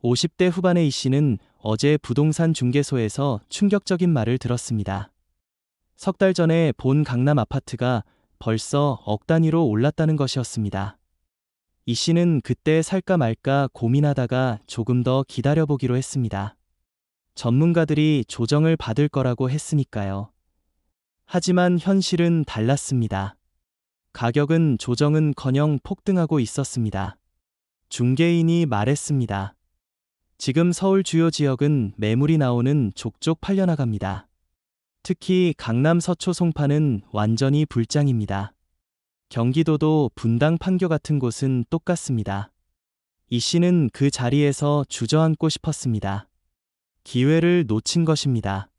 50대 후반의 이 씨는 어제 부동산 중개소에서 충격적인 말을 들었습니다. 석 달 전에 본 강남 아파트가 벌써 억 단위로 올랐다는 것이었습니다. 이 씨는 그때 살까 말까 고민하다가 조금 더 기다려보기로 했습니다. 전문가들이 조정을 받을 거라고 했으니까요. 하지만 현실은 달랐습니다. 가격은 조정은커녕 폭등하고 있었습니다. 중개인이 말했습니다. 지금 서울 주요 지역은 매물이 나오는 족족 팔려나갑니다. 특히 강남 서초 송파는 완전히 불장입니다. 경기도도 분당 판교 같은 곳은 똑같습니다. 이 씨는 그 자리에서 주저앉고 싶었습니다. 기회를 놓친 것입니다.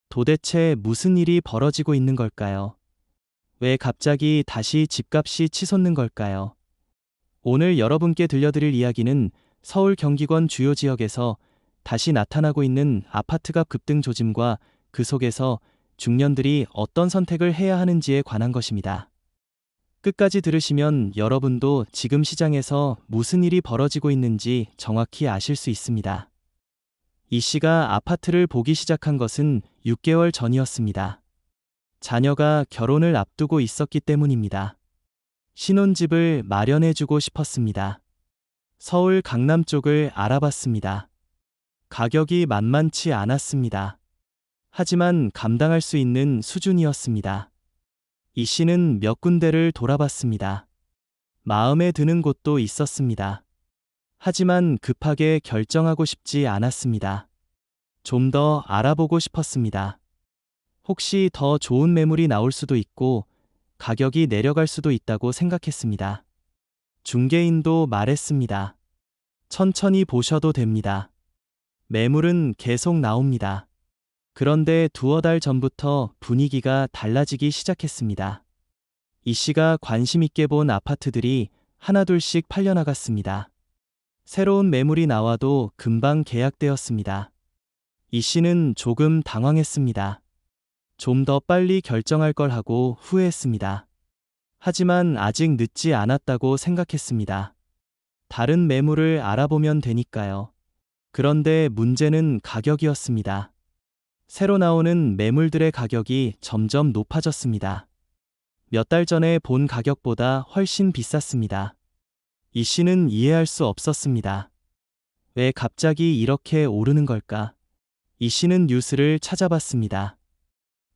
도대체 무슨 일이 벌어지고 있는 걸까요? 왜 갑자기 다시 집값이 치솟는 걸까요? 오늘 여러분께 들려드릴 이야기는 서울 경기권 주요 지역에서 다시 나타나고 있는 아파트값 급등 조짐과 그 속에서 중년들이 어떤 선택을 해야 하는지에 관한 것입니다. 끝까지 들으시면 여러분도 지금 시장에서 무슨 일이 벌어지고 있는지 정확히 아실 수 있습니다. 이 씨가 아파트를 보기 시작한 것은 6개월 전이었습니다. 자녀가 결혼을 앞두고 있었기 때문입니다. 신혼집을 마련해주고 싶었습니다. 서울 강남 쪽을 알아봤습니다. 가격이 만만치 않았습니다. 하지만 감당할 수 있는 수준이었습니다. 이 씨는 몇 군데를 돌아봤습니다. 마음에 드는 곳도 있었습니다. 하지만 급하게 결정하고 싶지 않았습니다. 좀 더 알아보고 싶었습니다. 혹시 더 좋은 매물이 나올 수도 있고 가격이 내려갈 수도 있다고 생각했습니다. 중개인도 말했습니다. 천천히 보셔도 됩니다. 매물은 계속 나옵니다. 그런데 두어 달 전부터 분위기가 달라지기 시작했습니다. 이 씨가 관심 있게 본 아파트들이 하나둘씩 팔려나갔습니다. 새로운 매물이 나와도 금방 계약되었습니다. 이 씨는 조금 당황했습니다. 좀 더 빨리 결정할 걸 하고 후회했습니다. 하지만 아직 늦지 않았다고 생각했습니다. 다른 매물을 알아보면 되니까요. 그런데 문제는 가격이었습니다. 새로 나오는 매물들의 가격이 점점 높아졌습니다. 몇 달 전에 본 가격보다 훨씬 비쌌습니다. 이 씨는 이해할 수 없었습니다. 왜 갑자기 이렇게 오르는 걸까? 이 씨는 뉴스를 찾아봤습니다.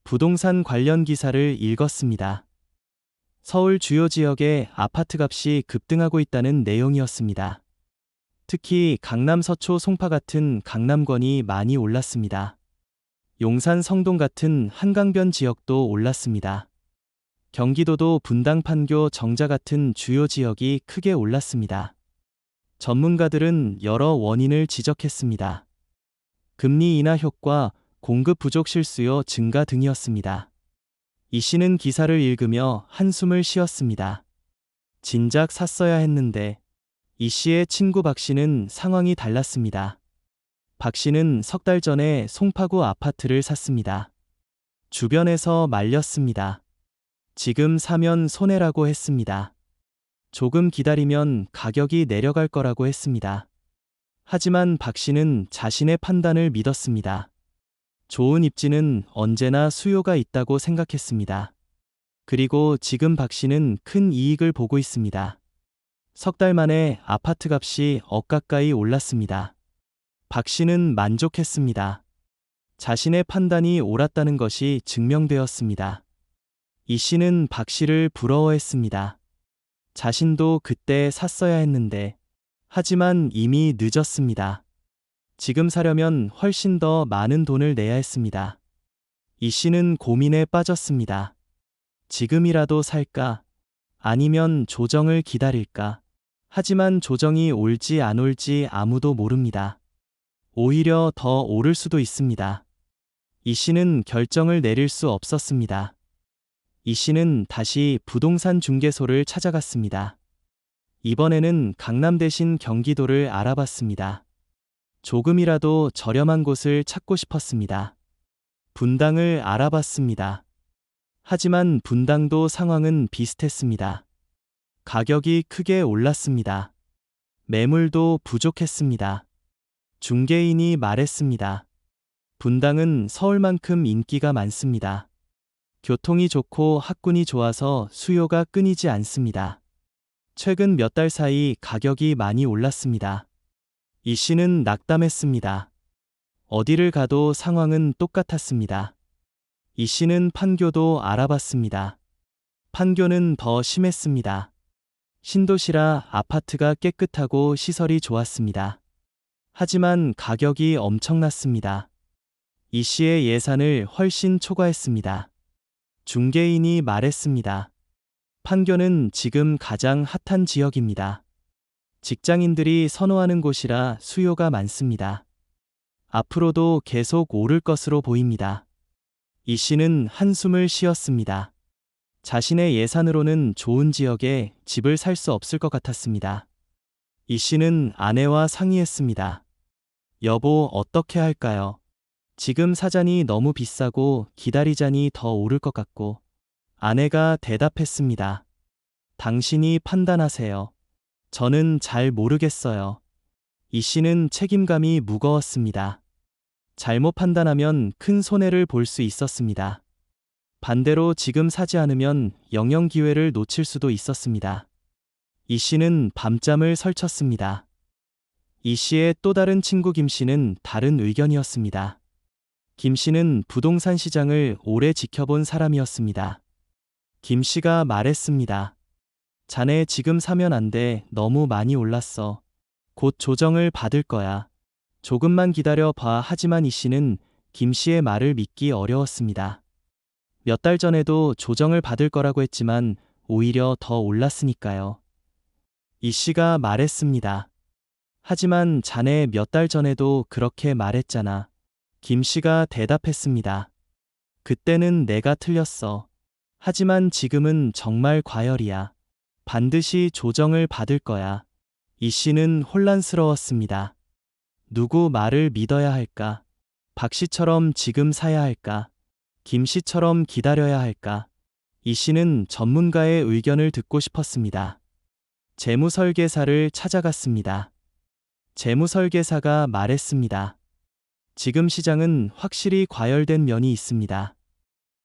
부동산 관련 기사를 읽었습니다. 서울 주요 지역의 아파트 값이 급등하고 있다는 내용이었습니다. 특히 강남 서초 송파 같은 강남권이 많이 올랐습니다. 용산 성동 같은 한강변 지역도 올랐습니다. 경기도도 분당 판교 정자 같은 주요 지역이 크게 올랐습니다. 전문가들은 여러 원인을 지적했습니다. 금리 인하 효과, 공급 부족 실수요 증가 등이었습니다. 이 씨는 기사를 읽으며 한숨을 쉬었습니다. 진작 샀어야 했는데. 이 씨의 친구 박 씨는 상황이 달랐습니다. 박 씨는 석 달 전에 송파구 아파트를 샀습니다. 주변에서 말렸습니다. 지금 사면 손해라고 했습니다. 조금 기다리면 가격이 내려갈 거라고 했습니다. 하지만 박 씨는 자신의 판단을 믿었습니다. 좋은 입지는 언제나 수요가 있다고 생각했습니다. 그리고 지금 박 씨는 큰 이익을 보고 있습니다. 석 달 만에 아파트 값이 억 가까이 올랐습니다. 박 씨는 만족했습니다. 자신의 판단이 옳았다는 것이 증명되었습니다. 이 씨는 박 씨를 부러워했습니다. 자신도 그때 샀어야 했는데. 하지만 이미 늦었습니다. 지금 사려면 훨씬 더 많은 돈을 내야 했습니다. 이 씨는 고민에 빠졌습니다. 지금이라도 살까? 아니면 조정을 기다릴까? 하지만 조정이 올지 안 올지 아무도 모릅니다. 오히려 더 오를 수도 있습니다. 이 씨는 결정을 내릴 수 없었습니다. 이 씨는 다시 부동산 중개소를 찾아갔습니다. 이번에는 강남 대신 경기도를 알아봤습니다. 조금이라도 저렴한 곳을 찾고 싶었습니다. 분당을 알아봤습니다. 하지만 분당도 상황은 비슷했습니다. 가격이 크게 올랐습니다. 매물도 부족했습니다. 중개인이 말했습니다. 분당은 서울만큼 인기가 많습니다. 교통이 좋고 학군이 좋아서 수요가 끊이지 않습니다. 최근 몇 달 사이 가격이 많이 올랐습니다. 이 씨는 낙담했습니다. 어디를 가도 상황은 똑같았습니다. 이 씨는 판교도 알아봤습니다. 판교는 더 심했습니다. 신도시라 아파트가 깨끗하고 시설이 좋았습니다. 하지만 가격이 엄청났습니다. 이 씨의 예산을 훨씬 초과했습니다. 중개인이 말했습니다. 판교는 지금 가장 핫한 지역입니다. 직장인들이 선호하는 곳이라 수요가 많습니다. 앞으로도 계속 오를 것으로 보입니다. 이 씨는 한숨을 쉬었습니다. 자신의 예산으로는 좋은 지역에 집을 살 수 없을 것 같았습니다. 이 씨는 아내와 상의했습니다. 여보, 어떻게 할까요? 지금 사자니 너무 비싸고 기다리자니 더 오를 것 같고. 아내가 대답했습니다. 당신이 판단하세요. 저는 잘 모르겠어요. 이 씨는 책임감이 무거웠습니다. 잘못 판단하면 큰 손해를 볼 수 있었습니다. 반대로 지금 사지 않으면 영영 기회를 놓칠 수도 있었습니다. 이 씨는 밤잠을 설쳤습니다. 이 씨의 또 다른 친구 김 씨는 다른 의견이었습니다. 김 씨는 부동산 시장을 오래 지켜본 사람이었습니다. 김 씨가 말했습니다. 자네 지금 사면 안 돼. 너무 많이 올랐어. 곧 조정을 받을 거야. 조금만 기다려 봐. 하지만 이 씨는 김 씨의 말을 믿기 어려웠습니다. 몇 달 전에도 조정을 받을 거라고 했지만 오히려 더 올랐으니까요. 이 씨가 말했습니다. 하지만 자네 몇 달 전에도 그렇게 말했잖아. 김 씨가 대답했습니다. 그때는 내가 틀렸어. 하지만 지금은 정말 과열이야. 반드시 조정을 받을 거야. 이 씨는 혼란스러웠습니다. 누구 말을 믿어야 할까? 박 씨처럼 지금 사야 할까? 김 씨처럼 기다려야 할까? 이 씨는 전문가의 의견을 듣고 싶었습니다. 재무설계사를 찾아갔습니다. 재무설계사가 말했습니다. 지금 시장은 확실히 과열된 면이 있습니다.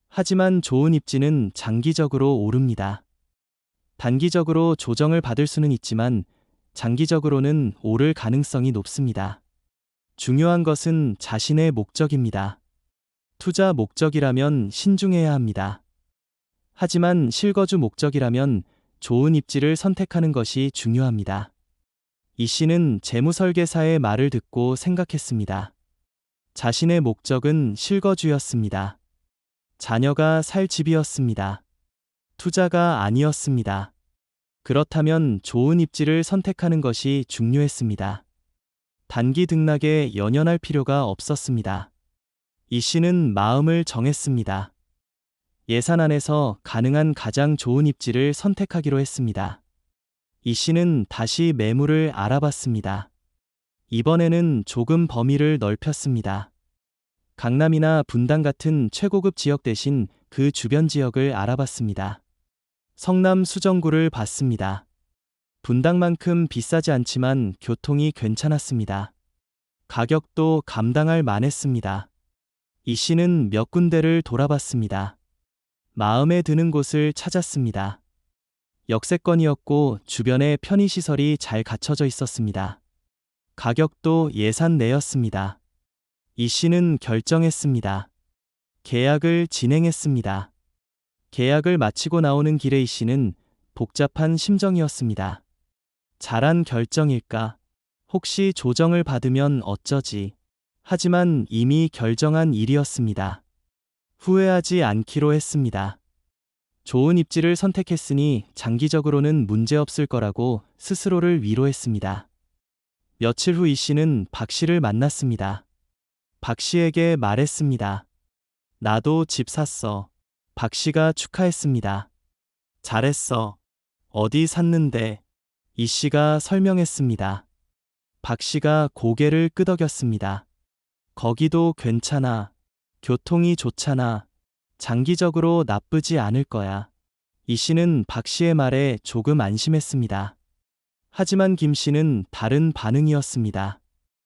하지만 좋은 입지는 장기적으로 오릅니다. 단기적으로 조정을 받을 수는 있지만 장기적으로는 오를 가능성이 높습니다. 중요한 것은 자신의 목적입니다. 투자 목적이라면 신중해야 합니다. 하지만 실거주 목적이라면 좋은 입지를 선택하는 것이 중요합니다. 이 씨는 재무설계사의 말을 듣고 생각했습니다. 자신의 목적은 실거주였습니다. 자녀가 살 집이었습니다. 투자가 아니었습니다. 그렇다면 좋은 입지를 선택하는 것이 중요했습니다. 단기 등락에 연연할 필요가 없었습니다. 이 씨는 마음을 정했습니다. 예산 안에서 가능한 가장 좋은 입지를 선택하기로 했습니다. 이 씨는 다시 매물을 알아봤습니다. 이번에는 조금 범위를 넓혔습니다. 강남이나 분당 같은 최고급 지역 대신 그 주변 지역을 알아봤습니다. 성남 수정구를 봤습니다. 분당만큼 비싸지 않지만 교통이 괜찮았습니다. 가격도 감당할 만했습니다. 이 씨는 몇 군데를 돌아봤습니다. 마음에 드는 곳을 찾았습니다. 역세권이었고 주변에 편의시설이 잘 갖춰져 있었습니다. 가격도 예산 내였습니다. 이 씨는 결정했습니다. 계약을 진행했습니다. 계약을 마치고 나오는 길에 이 씨는 복잡한 심정이었습니다. 잘한 결정일까? 혹시 조정을 받으면 어쩌지? 하지만 이미 결정한 일이었습니다. 후회하지 않기로 했습니다. 좋은 입지를 선택했으니 장기적으로는 문제없을 거라고 스스로를 위로했습니다. 며칠 후 이 씨는 박 씨를 만났습니다. 박 씨에게 말했습니다. 나도 집 샀어. 박 씨가 축하했습니다. 잘했어. 어디 샀는데? 이 씨가 설명했습니다. 박 씨가 고개를 끄덕였습니다. 거기도 괜찮아. 교통이 좋잖아. 장기적으로 나쁘지 않을 거야. 이 씨는 박 씨의 말에 조금 안심했습니다. 하지만 김 씨는 다른 반응이었습니다.